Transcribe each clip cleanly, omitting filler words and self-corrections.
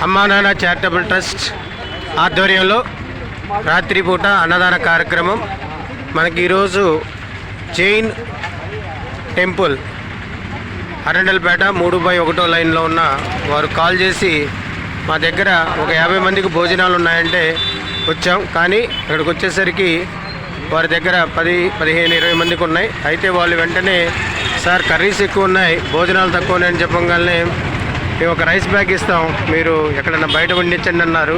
అమ్మా నాన్న charitable trust ఆధ్వర్యంలో రాత్రిపూట అన్నదాన కార్యక్రమం. మనకి ఈరోజు జైన్ టెంపుల్ అరండల్పేట 3/1 లైన్లో ఉన్న వారు కాల్ చేసి మా దగ్గర ఒక 50 మందికి భోజనాలు ఉన్నాయంటే వచ్చాం. కానీ ఇక్కడికి వచ్చేసరికి వారి దగ్గర 10, 15, 20 మందికి ఉన్నాయి. అయితే వాళ్ళు వెంటనే సార్ కర్రీస్ ఎక్కువ ఉన్నాయి, భోజనాలు తక్కువ ఉన్నాయని చెప్పగానే మేము ఒక రైస్ బ్యాగ్ ఇస్తాం, మీరు ఎక్కడన్నా బయట వండించండి అన్నారు.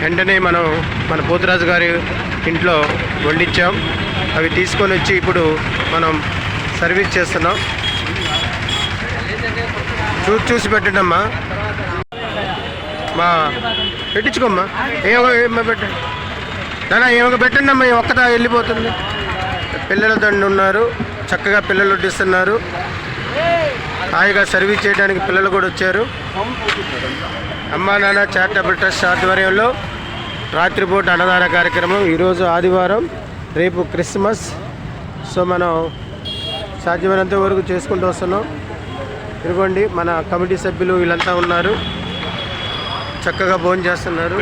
వెంటనే మన పోతురాజు గారి ఇంట్లో వండించాం. అవి తీసుకొని వచ్చి ఇప్పుడు మనం సర్వీస్ చేస్తున్నాం. చూసి పెట్టండి అమ్మా, పెట్టించుకోమ్మా. ఏమో పెట్టండి దానా, ఏమో పెట్టండి అమ్మా. ఒక్కదా వెళ్ళిపోతుంది. పిల్లల దండు ఉన్నారు, చక్కగా పిల్లలు వడ్డిస్తున్నారు. హాయిగా సర్వీస్ చేయడానికి పిల్లలు కూడా వచ్చారు. అమ్మా నాన్న చారిటబుల్ ట్రస్ట్ ఆధ్వర్యంలో రాత్రిపూట అన్నదాన కార్యక్రమం. ఈరోజు ఆదివారం, రేపు క్రిస్మస్. సో మనం సాధ్యమైనంత వరకు చేసుకుంటూ వస్తున్నాం. ఇదిగోండి మన కమిటీ సభ్యులు వీళ్ళంతా ఉన్నారు, చక్కగా భోజనం చేస్తున్నారు.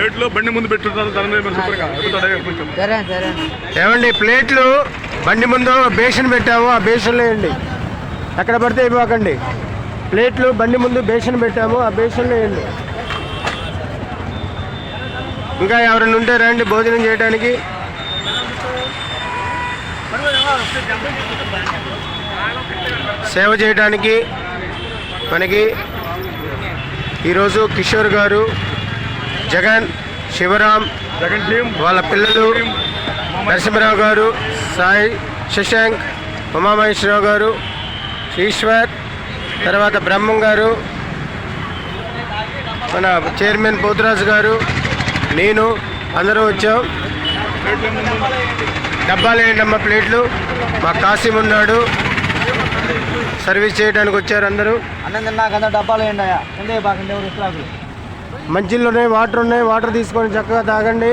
ఏమండి ప్లేట్లు బండి ముందు బేషన్ పెట్టాము, ఆ బేషన్లో వేయండి. ఎక్కడ పడితే ఇవ్వకండి. ప్లేట్లు బండి ముందు బేషన్ పెట్టాము, ఆ బేషన్లో వేయండి. ఇంకా ఎవరైనా ఉంటే రండి భోజనం చేయడానికి. సేవ చేయడానికి మనకి ఈరోజు కిషోర్ గారు, జగన్, శివరాం, వాళ్ళ పిల్లలు, నరసింహరావు గారు, సాయి, శశాంక్, ఉమామహేశ్వరరావు గారు, ఈశ్వర్, తర్వాత బ్రహ్మం గారు, మన చైర్మన్ పోతురాజు గారు, నేను అందరూ వచ్చాం. డబ్బాలు ఏంటమ్మా ప్లేట్లు. మా కాసిం ఉన్నాడు, సర్వీస్ చేయడానికి వచ్చారు అందరూ. మంచిళ్ళు ఉన్నాయి, వాటర్ ఉన్నాయి, వాటర్ తీసుకొని చక్కగా తాగండి.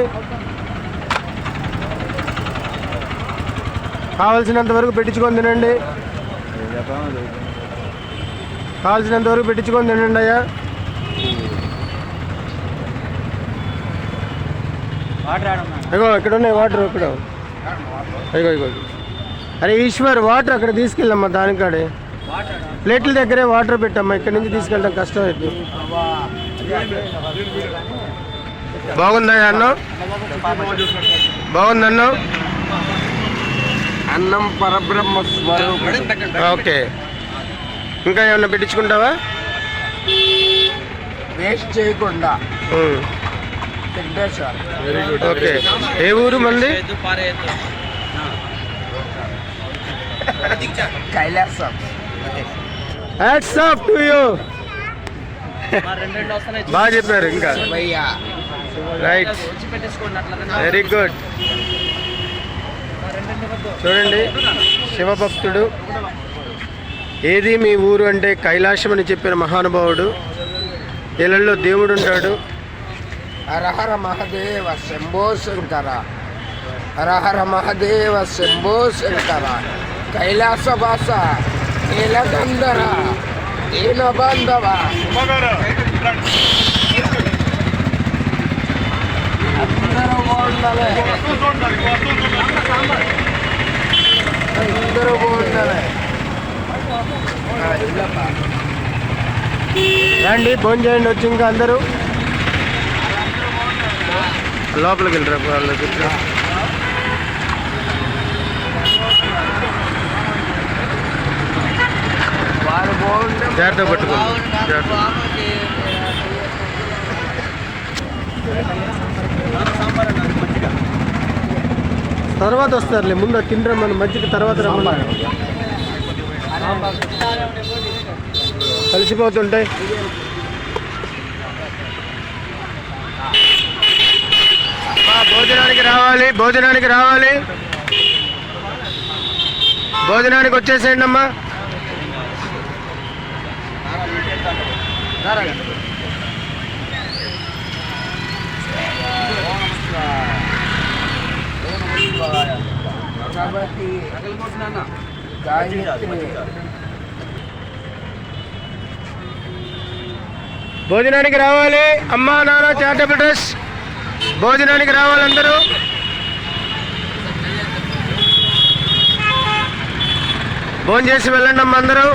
కావాల్సినంత వరకు పెట్టించుకొని తినండి, కావాల్సినంత వరకు పెట్టించుకొని తినండి అయ్యా. ఇగో ఇక్కడ ఉన్నాయి వాటర్, ఇక్కడ ఇగో. అరే ఈశ్వర్, వాటర్ అక్కడ తీసుకెళ్ళమ్మా, దానికాడే ప్లేట్ల దగ్గరే వాటర్ పెట్టమ్మా. ఇక్కడి నుంచి తీసుకెళ్ళడం కష్టం అవుతుంది. బాగుందా అన్నం? బాగుందన్నం. అన్నం పరబ్రహ్మ స్వరూపం. ఓకే, ఇంకా ఏమన్నా పెట్టించుకుంటావా? వేస్ట్ చేయకుండా. Very good. ఓకే, ఏ ఊరు మంది? Kailasam. Hats off to you. బాగా చెప్పారు. ఇంకా రైట్, వెరీ గుడ్. చూడండి, శివభక్తుడు. ఏది మీ ఊరు అంటే కైలాసం అని చెప్పిన మహానుభావుడు. ఇళ్ళల్లో దేవుడు ఉంటాడు. హరహర మహదేవ శంభో శంకర, హరహర మహదేవ శంభో శంకర. కైలాసవాస నీలగంధర దీన బాంధవ. అందరూ బాగుండాలి, అందరూ బాగుండాలి. రండి భోజనం చేయండి వచ్చి. ఇంకా అందరూ లోపలికి వెళ్ళరా వాళ్ళు కూర్చో. జాగ్రత్త పట్టుకోండి, జాగ్రత్త. తర్వాత వస్తారులే, ముందు తింటాం మజ్జిగ, తర్వాత రమ్మన్నారు. కలిసిపోతుంటాయి. భోజనానికి రావాలి, భోజనానికి రావాలి, భోజనానికి వచ్చేసేయండి అమ్మా. భోజనానికి రావాలి. అమ్మా నాన్న చారిటబుల్ ట్రస్ట్ భోజనానికి రావాలి అందరూ. భోజనం చేసి వెళ్ళండి అమ్మ అందరూ.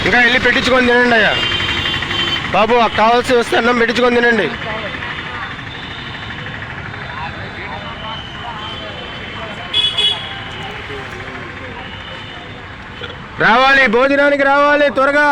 ఇంకా వెళ్ళి పెట్టించుకొని తినండి అయ్యా బాబు. కావాల్సి వస్తే అన్నం పెట్టించుకొని తినండి. రావాలి, భోజనానికి రావాలి త్వరగా.